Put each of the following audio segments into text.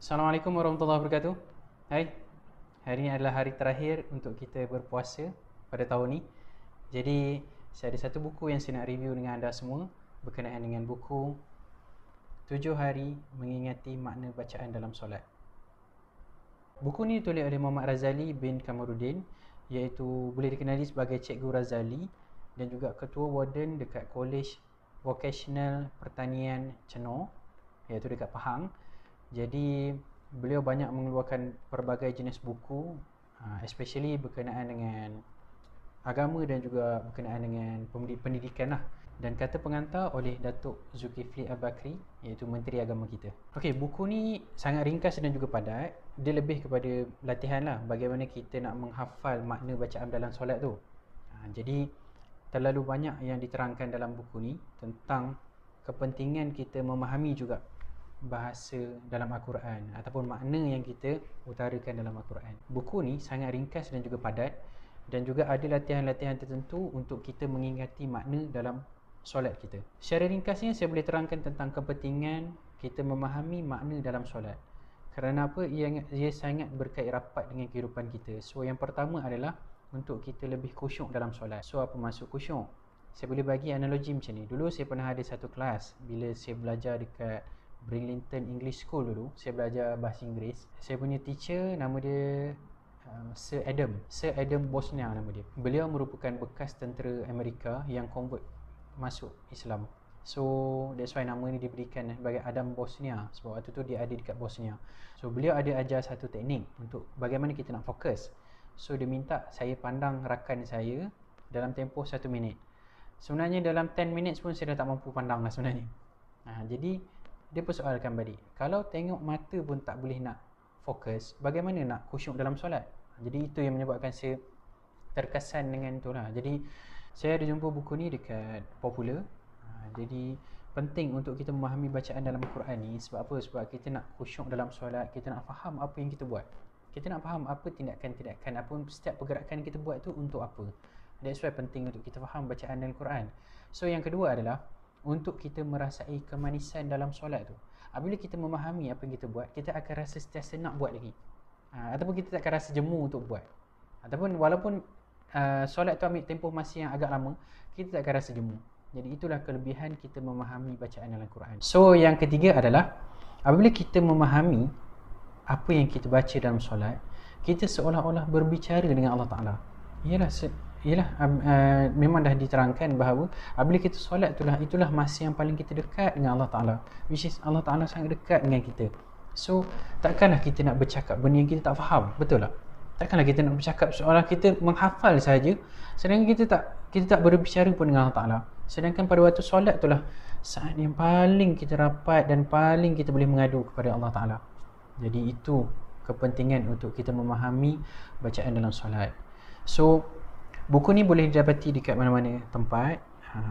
Assalamualaikum warahmatullahi wabarakatuh. Hai, hari ini adalah hari terakhir untuk kita berpuasa pada tahun ni. Jadi, saya ada satu buku yang saya nak review dengan anda semua berkenaan dengan buku 7 hari mengingati makna bacaan dalam solat. Buku ni ditulis oleh Muhammad Razali bin Kamaruddin, iaitu boleh dikenali sebagai Cikgu Razali dan juga Ketua Warden dekat Kolej Vocational Pertanian Chenor, iaitu dekat Pahang. Jadi beliau banyak mengeluarkan pelbagai jenis buku, especially berkenaan dengan agama dan juga berkenaan dengan pendidikan lah. Dan kata pengantar oleh Datuk Zulkifli Al-Bakri, iaitu Menteri Agama kita. Okey, buku ni sangat ringkas dan juga padat. Dia lebih kepada latihan lah, bagaimana kita nak menghafal makna bacaan dalam solat tu. Jadi terlalu banyak yang diterangkan dalam buku ni tentang kepentingan kita memahami juga bahasa dalam Al-Quran ataupun makna yang kita utarakan dalam Al-Quran. Buku ni sangat ringkas dan juga padat, dan juga ada latihan-latihan tertentu untuk kita mengingati makna dalam solat kita. Secara ringkasnya saya boleh terangkan tentang kepentingan kita memahami makna dalam solat. Kerana apa? Ia sangat berkait rapat dengan kehidupan kita. So yang pertama adalah untuk kita lebih khusyuk dalam solat. So apa maksud khusyuk? Saya boleh bagi analogi macam ni. Dulu saya pernah ada satu kelas bila saya belajar dekat Bridlington English School dulu. Saya belajar bahasa Inggeris. Saya punya teacher nama dia Sir Adam Bosnia nama dia. Beliau merupakan bekas tentera Amerika yang convert masuk Islam. So that's why nama ni diberikan sebagai Adam Bosnia, sebab waktu tu dia ada dekat Bosnia. So beliau ada ajar satu teknik untuk bagaimana kita nak fokus. So dia minta saya pandang rakan saya dalam tempoh 1 minit. Sebenarnya dalam 10 minutes pun saya dah tak mampu pandang lah sebenarnya. Jadi dia persoalkan balik, kalau tengok mata pun tak boleh nak fokus, bagaimana nak khusyuk dalam solat? Jadi itu yang menyebabkan saya terkesan dengan tu lah. Jadi saya ada jumpa buku ni dekat Popular. Jadi penting untuk kita memahami bacaan dalam Al-Quran ni. Sebab apa? Sebab kita nak khusyuk dalam solat, kita nak faham apa yang kita buat, kita nak faham apa tindakan-tindakan, apa setiap pergerakan kita buat tu untuk apa. That's why penting untuk kita faham bacaan dalam Al-Quran. So yang kedua adalah untuk kita merasai kemanisan dalam solat tu. Apabila kita memahami apa yang kita buat, kita akan rasa sentiasa nak buat lagi. Ataupun kita tak akan rasa jemu untuk buat. Ataupun walaupun solat tu ambil tempoh masa yang agak lama, kita tak akan rasa jemu. Jadi itulah kelebihan kita memahami bacaan dalam Al-Quran. So yang ketiga adalah apabila kita memahami apa yang kita baca dalam solat, kita seolah-olah berbicara dengan Allah Ta'ala. Memang dah diterangkan bahawa apabila kita solat itulah masa yang paling kita dekat dengan Allah Ta'ala, which is Allah Ta'ala sangat dekat dengan kita. So takkanlah kita nak bercakap benda yang kita tak faham, betul tak? Takkanlah kita nak bercakap seolah kita menghafal saja, sedangkan kita tak berbicara pun dengan Allah Ta'ala. Sedangkan pada waktu solat itulah saat yang paling kita rapat dan paling kita boleh mengadu kepada Allah Ta'ala. Jadi itu kepentingan untuk kita memahami bacaan dalam solat. So buku ni boleh didapati dekat mana-mana tempat,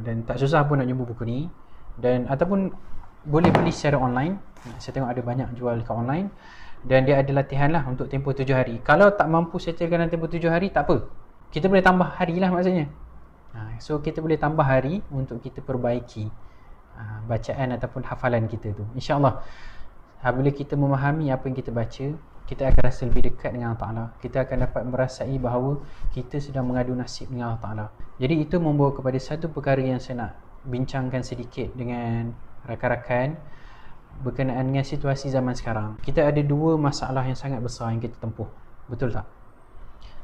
dan tak susah pun nak jumpa buku ni, dan ataupun boleh beli secara online. Saya tengok ada banyak jual dekat online, dan dia ada latihan lah untuk tempoh 7 hari. Kalau tak mampu settlekan dalam tempoh 7 hari, tak apa, kita boleh tambah hari lah maksudnya. So kita boleh tambah hari untuk kita perbaiki bacaan ataupun hafalan kita tu. InsyaAllah apabila kita memahami apa yang kita baca, kita akan rasa lebih dekat dengan Allah Ta'ala. Kita akan dapat merasai bahawa kita sedang mengadu nasib dengan Allah Ta'ala. Jadi itu membawa kepada satu perkara yang saya nak bincangkan sedikit dengan rakan-rakan berkenaan dengan situasi zaman sekarang. Kita ada dua masalah yang sangat besar yang kita tempuh, betul tak?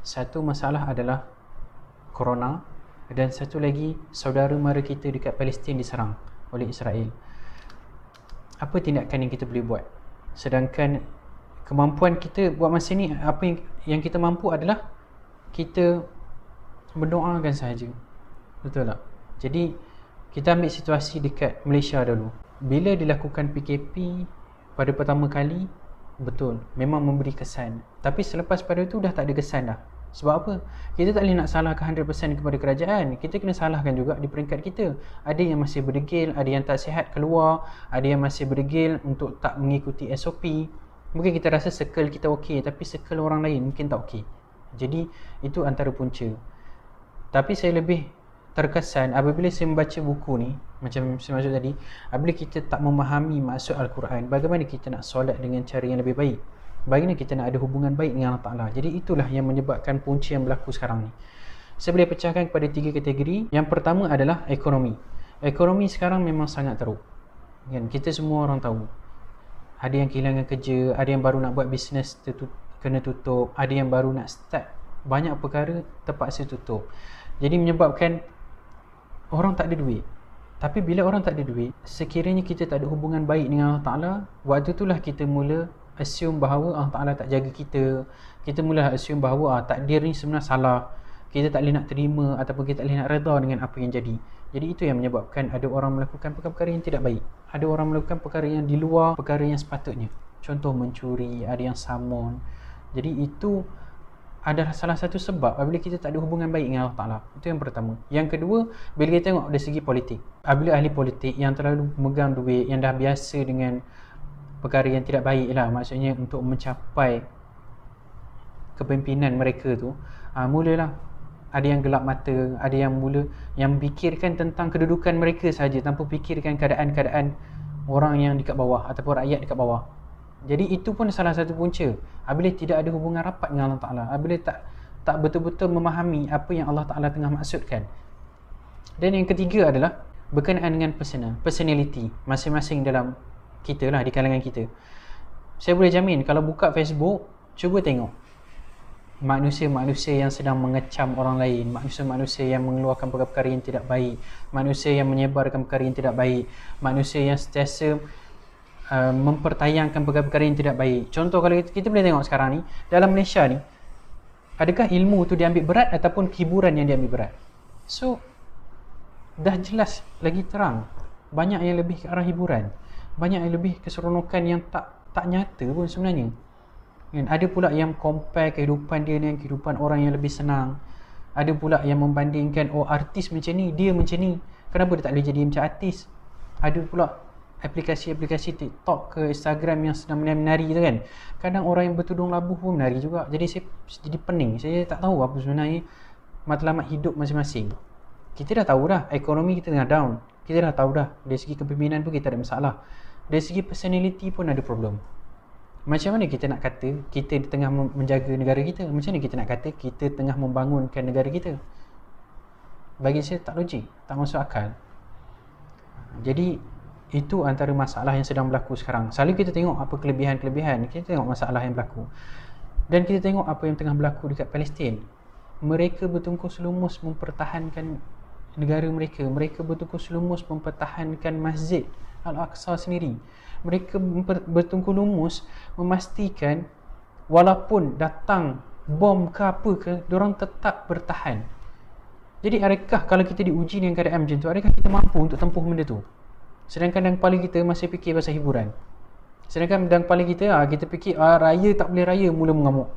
Satu masalah adalah Corona, dan satu lagi saudara mara kita dekat Palestin diserang oleh Israel. Apa tindakan yang kita boleh buat? Sedangkan kemampuan kita buat masa ni, apa yang kita mampu adalah kita berdoakan sahaja, betul tak? Jadi kita ambil situasi dekat Malaysia dulu. Bila dilakukan PKP pada pertama kali, betul, memang memberi kesan. Tapi selepas pada tu dah tak ada kesan dah. Sebab apa? Kita tak boleh nak salahkan 100% kepada kerajaan. Kita kena salahkan juga di peringkat kita. Ada yang masih berdegil, ada yang tak sihat keluar, ada yang masih berdegil untuk tak mengikuti SOP. Mungkin kita rasa circle kita okey, tapi circle orang lain mungkin tak okey. Jadi itu antara punca. Tapi saya lebih terkesan apabila saya membaca buku ni, macam saya maksud tadi, apabila kita tak memahami maksud Al-Quran, bagaimana kita nak solat dengan cara yang lebih baik, bagaimana kita nak ada hubungan baik dengan Allah Ta'ala. Jadi itulah yang menyebabkan punca yang berlaku sekarang ni. Saya boleh pecahkan kepada 3 kategori. Yang pertama adalah ekonomi. Ekonomi sekarang memang sangat teruk kan? Kita semua orang tahu, ada yang kehilangan kerja, ada yang baru nak buat bisnes kena tutup, ada yang baru nak start, banyak perkara terpaksa tutup. Jadi menyebabkan orang tak ada duit. Tapi bila orang tak ada duit, sekiranya kita tak ada hubungan baik dengan Allah Ta'ala, waktu itulah kita mula assume bahawa Allah Ta'ala tak jaga kita. Kita mula assume bahawa takdir ni sebenarnya salah, kita tak boleh nak terima ataupun kita tak boleh nak redha dengan apa yang jadi. Jadi itu yang menyebabkan ada orang melakukan perkara-perkara yang tidak baik. Ada orang melakukan perkara yang di luar perkara yang sepatutnya. Contoh mencuri, ada yang samun. Jadi itu adalah salah satu sebab apabila kita tak ada hubungan baik dengan Allah Ta'ala. Itu yang pertama. Yang kedua, bila kita tengok dari segi politik, apabila ahli politik yang terlalu memegang duit, yang dah biasa dengan perkara yang tidak baik lah, maksudnya untuk mencapai kepimpinan mereka tu, mulalah ada yang gelap mata, ada yang mula yang fikirkan tentang kedudukan mereka saja tanpa fikirkan keadaan-keadaan orang yang dekat bawah ataupun rakyat dekat bawah. Jadi itu pun salah satu punca apabila tidak ada hubungan rapat dengan Allah Ta'ala, apabila tak betul-betul memahami apa yang Allah Ta'ala tengah maksudkan. Dan yang ketiga adalah berkenaan dengan personality masing-masing dalam kita lah, di kalangan kita. Saya boleh jamin kalau buka Facebook, cuba tengok manusia-manusia yang sedang mengecam orang lain, manusia-manusia yang mengeluarkan perkara-perkara yang tidak baik, manusia yang menyebarkan perkara yang tidak baik, manusia yang sentiasa mempertayangkan perkara-perkara yang tidak baik. Contoh, kalau kita boleh tengok sekarang ni dalam Malaysia ni, adakah ilmu tu diambil berat ataupun hiburan yang diambil berat? So dah jelas lagi terang, banyak yang lebih ke arah hiburan, banyak yang lebih keseronokan yang tak nyata pun sebenarnya. Ada pula yang compare kehidupan dia dengan kehidupan orang yang lebih senang. Ada pula yang membandingkan, artis macam ni, dia macam ni, kenapa dia tak boleh jadi macam artis? Ada pula aplikasi-aplikasi TikTok ke Instagram yang sedang menari tu kan, kadang orang yang bertudung labuh pun menari juga. Jadi saya jadi pening, saya tak tahu apa sebenarnya matlamat hidup masing-masing. Kita dah tahu dah ekonomi kita tengah down, kita dah tahu dah dari segi kepimpinan pun kita ada masalah, dari segi personality pun ada problem. Macam mana kita nak kata kita tengah menjaga negara kita? Macam mana kita nak kata kita tengah membangunkan negara kita? Bagi saya tak logik, tak masuk akal. Jadi itu antara masalah yang sedang berlaku sekarang. Selalu kita tengok apa kelebihan-kelebihan, kita tengok masalah yang berlaku. Dan kita tengok apa yang tengah berlaku dekat Palestin. Mereka bertungkus lumus mempertahankan negara mereka. Mereka bertungkus lumus mempertahankan Masjid Al-Aqsa sendiri. Mereka bertungkus lumus memastikan walaupun datang bom ke apa ke, diorang tetap bertahan. Jadi adakah kalau kita diuji dengan keadaan macam tu, adakah kita mampu untuk tempuh benda tu? Sedangkan dalam kepala kita masih fikir pasal hiburan. Sedangkan dalam kepala kita, kita fikir raya tak boleh raya, mula mengamuk.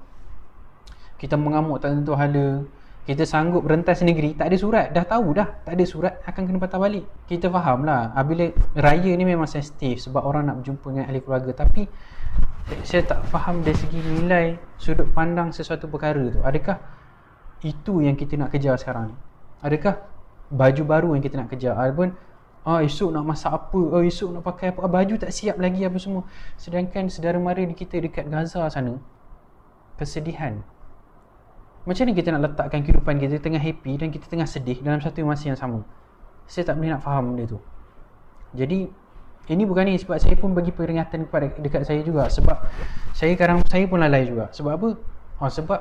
Kita mengamuk tak tentu hala. Kita sanggup rentas negeri, tak ada surat, dah tahu dah tak ada surat, akan kena patah balik. Kita faham lah, bila raya ni memang sensitif sebab orang nak berjumpa dengan ahli keluarga. Tapi saya tak faham dari segi nilai sudut pandang sesuatu perkara tu. Adakah itu yang kita nak kejar sekarang ni? Adakah baju baru yang kita nak kejar? Ataupun esok nak masak apa, esok nak pakai apa, baju tak siap lagi apa semua. Sedangkan saudara mara kita dekat Gaza sana, kesedihan. Macam mana kita nak letakkan kehidupan kita tengah happy dan kita tengah sedih dalam satu masa yang sama? Saya tak boleh nak faham benda tu. Jadi ini bukan ni sebab saya pun bagi peringatan kepada dekat saya juga, sebab saya pun lalai juga. Sebab apa? Sebab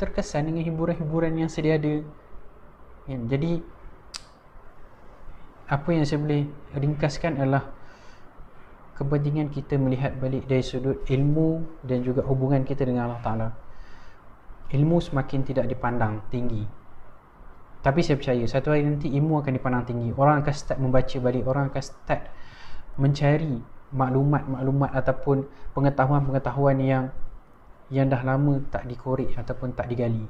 terkesan dengan hiburan-hiburan yang sedia ada. Jadi apa yang saya boleh ringkaskan adalah kepentingan kita melihat balik dari sudut ilmu dan juga hubungan kita dengan Allah Ta'ala. Ilmu semakin tidak dipandang tinggi, tapi saya percaya satu hari nanti ilmu akan dipandang tinggi. Orang akan start membaca balik, orang akan start mencari maklumat-maklumat ataupun pengetahuan-pengetahuan yang dah lama tak dikorek ataupun tak digali.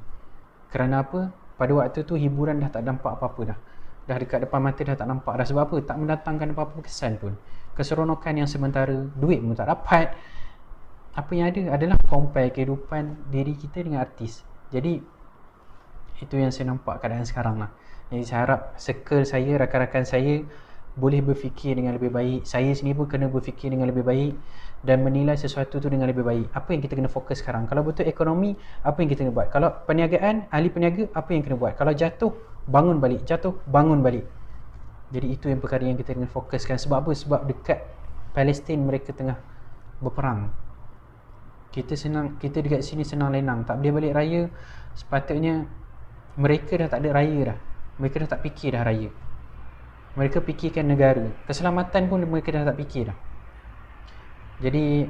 Kerana apa? Pada waktu tu hiburan dah tak nampak apa-apa dah dekat depan mata dah tak nampak dah. Sebab apa? Tak mendatangkan apa-apa kesan pun. Keseronokan yang sementara, duit pun tak dapat. Apa yang ada adalah compare kehidupan diri kita dengan artis. Jadi Itu yang saya nampak keadaan sekarang lah. Jadi saya harap circle saya, rakan-rakan saya boleh berfikir dengan lebih baik. Saya sendiri pun kena berfikir dengan lebih baik dan menilai sesuatu tu dengan lebih baik. Apa yang kita kena fokus sekarang? Kalau betul ekonomi, apa yang kita kena buat? Kalau perniagaan, ahli peniaga, apa yang kena buat? Kalau jatuh, bangun balik. Jatuh, bangun balik. Jadi itu yang perkara yang kita kena fokuskan. Sebab apa? Sebab dekat Palestin mereka tengah berperang. Kita dekat sini senang lenang, tak boleh balik raya. Sepatutnya mereka dah tak ada raya dah. Mereka dah tak fikir dah raya. Mereka fikirkan negara. Keselamatan pun mereka dah tak fikir dah. Jadi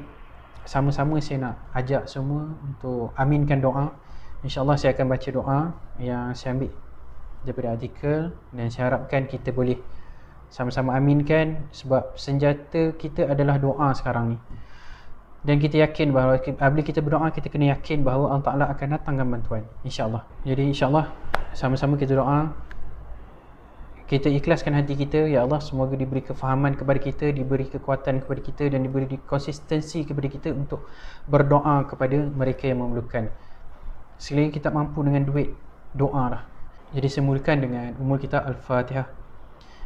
sama-sama saya nak ajak semua untuk aminkan doa. InsyaAllah saya akan baca doa yang saya ambil daripada artikel, dan saya harapkan kita boleh sama-sama aminkan, sebab senjata kita adalah doa sekarang ni. Dan kita yakin bahawa bila kita berdoa, kita kena yakin bahawa Allah Ta'ala akan datangkan bantuan, insyaAllah. Jadi insyaAllah sama-sama kita doa, kita ikhlaskan hati kita. Ya Allah, semoga diberi kefahaman kepada kita, diberi kekuatan kepada kita, dan diberi konsistensi kepada kita untuk berdoa kepada mereka yang memerlukan. Sekiranya kita mampu dengan duit, doa lah. Jadi saya mulakan dengan umul kita Al-Fatihah.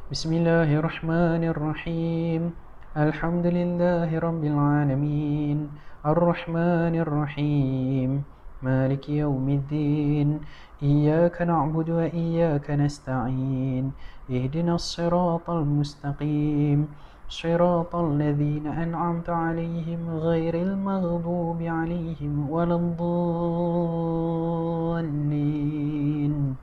Bismillahirrahmanirrahim. Alhamdulillahi Rabbil Alamin. Ar-Rahmanir-Rahim. Maliki Yawmiddin. Iyyaka na'budu wa iyyaka nasta'in. Ihdinas siratal mustaqim. Siratal ladzina an'amta 'alaihim ghairil maghdubi 'alaihim waladdallin.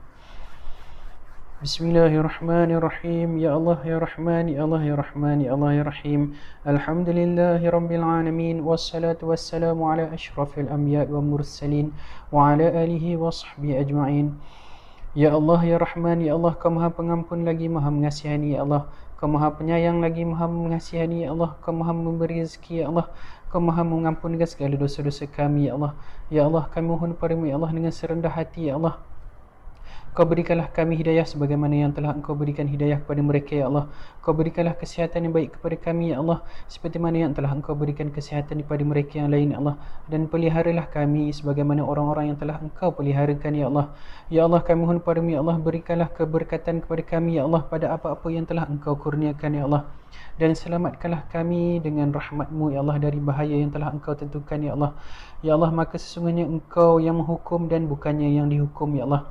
Bismillahirrahmanirrahim. Ya Allah ya Rahman, ya Allah ya Rahman, ya Allah ya Rahim. Alhamdulillahi Rabbil Alamin. Wassalatu wassalamu ala ashrafil anbiya wa mursalin wa ala alihi wa sahbihi ajma'in. Ya Allah ya Rahman, ya Allah, Kau Maha Pengampun lagi Maha Mengasihani. Ya Allah, Kau Maha Penyayang lagi Maha Mengasihani. Ya Allah, Kau Maha Memberi rezeki. Ya Allah, Kau Maha mengampunkan segala dosa-dosa kami. Ya Allah, ya Allah, kami mohon padamu ya Allah dengan serendah hati. Ya Allah, Kau berikanlah kami hidayah sebagaimana yang telah Engkau berikan hidayah kepada mereka. Ya Allah, Kau berikanlah kesihatan yang baik kepada kami. Ya Allah, seperti mana yang telah Engkau berikan kesihatan kepada mereka yang lain. Ya Allah, dan peliharalah kami sebagaimana orang-orang yang telah Engkau peliharakan. Ya Allah, ya Allah, kami mohon padamu ya Allah, berikanlah keberkatan kepada kami. Ya Allah, pada apa-apa yang telah Engkau kurniakan. Ya Allah, dan selamatkanlah kami dengan rahmat-Mu ya Allah dari bahaya yang telah Engkau tentukan. Ya Allah, ya Allah, maka sesungguhnya Engkau yang menghukum dan bukannya yang dihukum. Ya Allah,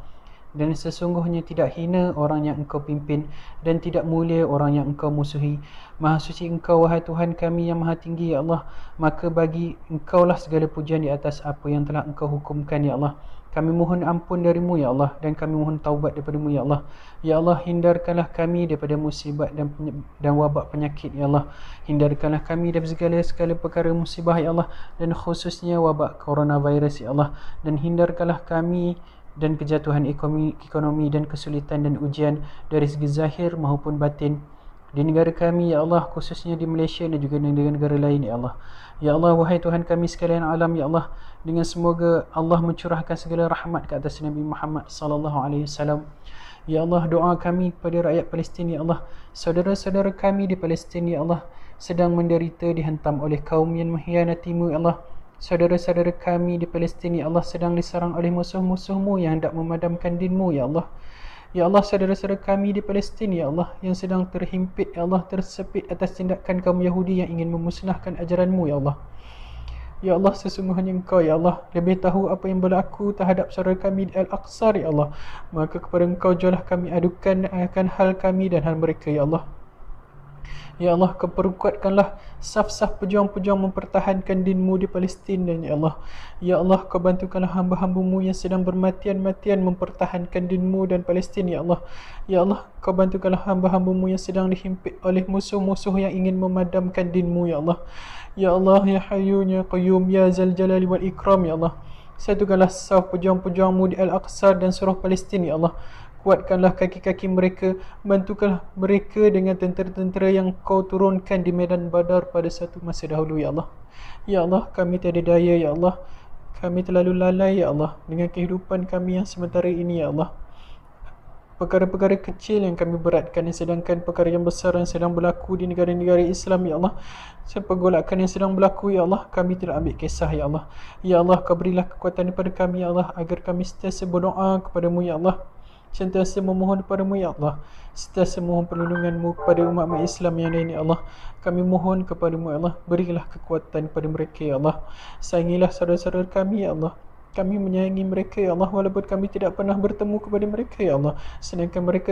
dan sesungguhnya tidak hina orang yang Engkau pimpin, dan tidak mulia orang yang Engkau musuhi. Maha suci Engkau, wahai Tuhan kami yang maha tinggi. Ya Allah, maka bagi Engkaulah segala pujian di atas apa yang telah Engkau hukumkan. Ya Allah, kami mohon ampun darimu ya Allah, dan kami mohon taubat daripada-Mu ya Allah. Ya Allah, hindarkanlah kami daripada musibat dan wabak penyakit. Ya Allah, hindarkanlah kami daripada segala perkara musibah ya Allah, dan khususnya wabak coronavirus ya Allah. Dan hindarkanlah kami dan kejatuhan ekonomi dan kesulitan dan ujian dari segi zahir maupun batin di negara kami ya Allah, khususnya di Malaysia dan juga di negara-negara lain ya Allah. Ya Allah, wahai Tuhan kami sekalian alam ya Allah, dengan semoga Allah mencurahkan segala rahmat ke atas Nabi Muhammad sallallahu alaihi wasallam. Ya Allah, doa kami kepada rakyat Palestin ya Allah, saudara-saudara kami di Palestin ya Allah sedang menderita dihantam oleh kaum yang mengkhianati-Mu ya Allah. Saudara-saudara kami di Palestin ya Allah sedang diserang oleh musuh-musuh-Mu yang hendak memadamkan din-Mu ya Allah. Ya Allah, saudara-saudara kami di Palestin ya Allah yang sedang terhimpit ya Allah, tersepit atas tindakan kaum Yahudi yang ingin memusnahkan ajaran-Mu ya Allah. Ya Allah, sesungguhnya Engkau ya Allah lebih tahu apa yang berlaku terhadap saudara kami di Al-Aqsa ya Allah. Maka kepada Engkau jualah kami adukan akan hal kami dan hal mereka ya Allah. Ya Allah, Kau perkuatkanlah saf-saf pejuang-pejuang mempertahankan din-Mu di Palestin. Dan ya Allah, ya Allah, Kau bantukanlah hamba-hamba-Mu yang sedang bermatian-matian mempertahankan din-Mu dan Palestin. Ya Allah, ya Allah, Kau bantukanlah hamba-hamba-Mu yang sedang dihimpit oleh musuh-musuh yang ingin memadamkan din-Mu. Ya Allah, ya Allah, ya Hayyu ya Qayyum ya Zal Jalali wal Ikram. Ya Allah, satukanlah saf pejuang-pejuang-Mu di Al-Aqsa dan seluruh Palestin. Ya Allah, kuatkanlah kaki-kaki mereka, bantukanlah mereka dengan tentera-tentera yang Kau turunkan di medan Badar pada satu masa dahulu ya Allah. Ya Allah, kami tiada daya ya Allah, kami terlalu lalai ya Allah dengan kehidupan kami yang sementara ini ya Allah. perkara-perkara kecil yang kami beratkan, sedangkan perkara yang besar yang sedang berlaku di negara-negara Islam, ya Allah, pergolakan yang sedang berlaku, ya Allah, kami tidak ambil kisah, ya Allah. Ya Allah, kau berilah kekuatan kepada kami, ya Allah, agar kami sentiasa berdoa kepadamu, ya Allah, sentiasa memohon kepadamu, ya Allah, sentiasa mohon perlindunganmu kepada umat Islam yang lain, ya Allah. Kami mohon kepadamu, ya Allah, berilah kekuatan kepada mereka, ya Allah. Sayangilah saudara-saudara kami, ya Allah. Kami menyayangi mereka, ya Allah, walaupun kami tidak pernah bertemu kepada mereka, ya Allah, sedangkan mereka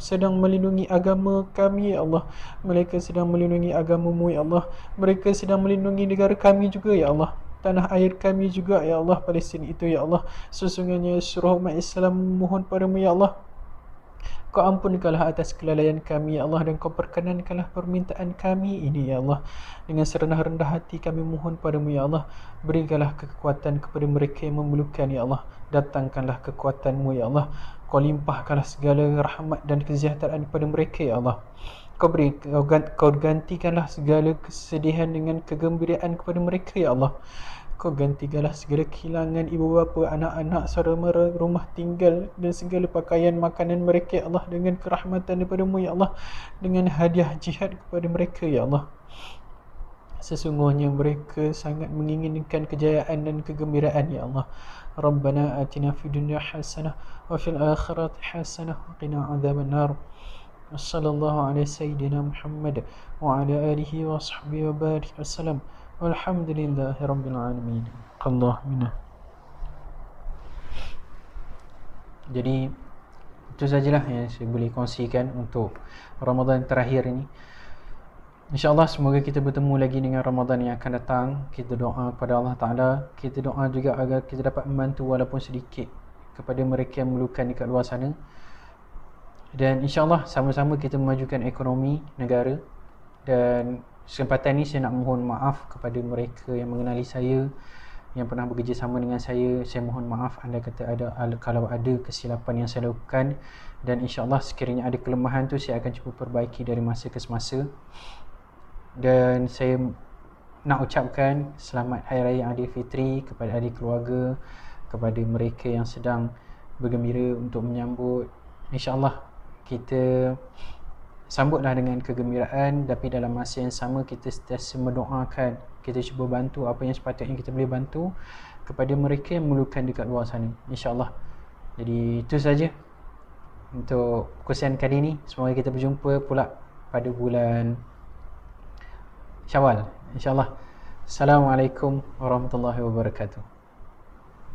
sedang melindungi agama kami, ya Allah. Mereka sedang melindungi agamamu, ya Allah. Mereka sedang melindungi negara kami juga, ya Allah, tanah air kami juga, ya Allah, Palestin itu, ya Allah. Sesungguhnya seluruh umat Islam mohon padamu, ya Allah, kau ampunkanlah atas kelalaian kami, ya Allah, dan kau perkenankanlah permintaan kami ini, ya Allah. Dengan serendah-rendah hati kami mohon padamu, ya Allah, berikanlah kekuatan kepada mereka yang memerlukan, ya Allah. Datangkanlah kekuatanmu, ya Allah. Kau limpahkanlah segala rahmat dan kesejahteraan kepada mereka, ya Allah. Kau gantikanlah segala kesedihan dengan kegembiraan kepada mereka, ya Allah. Kau gantikanlah segala kehilangan ibu bapa, anak-anak, saudara-mara, rumah tinggal dan segala pakaian makanan mereka, ya Allah, dengan kerahmatan daripada-Mu, ya Allah, dengan hadiah jihad kepada mereka, ya Allah. Sesungguhnya mereka sangat menginginkan kejayaan dan kegembiraan, ya Allah. Rabbana atina fid dunya hasanah wa fil akhirati hasanah wa qina adzaban nar. Sallallahu alaihi sayyidina Muhammad wa ala alihi wa sahbihi wa barik wasallam. Walhamdulillahi rabbil alamin. Allah minna. Jadi itu sajalah yang saya boleh kongsikan untuk Ramadan terakhir ini. InsyaAllah semoga kita bertemu lagi dengan Ramadan yang akan datang. Kita doa kepada Allah Ta'ala. Kita doa juga agar kita dapat membantu walaupun sedikit kepada mereka yang memerlukan dekat luar sana. Dan insyaAllah sama-sama kita memajukan ekonomi negara. Dan kesempatan ini saya nak mohon maaf kepada mereka yang mengenali saya, yang pernah bekerjasama dengan saya. Saya mohon maaf kalau ada kesilapan yang saya lakukan. Dan insyaAllah sekiranya ada kelemahan tu saya akan cuba perbaiki dari masa ke semasa. Dan saya nak ucapkan selamat Hari Raya Aidilfitri kepada ahli keluarga, kepada mereka yang sedang bergembira untuk menyambut. InsyaAllah kita sambutlah dengan kegembiraan, tapi dalam masa yang sama kita sentiasa mendoakan. Kita cuba bantu apa yang sepatutnya kita boleh bantu kepada mereka yang memerlukan dekat luar sana, insyaAllah. Jadi itu saja untuk perkongsian kali ini. Semoga kita berjumpa pula pada bulan Syawal, insyaAllah. Assalamualaikum warahmatullahi wabarakatuh.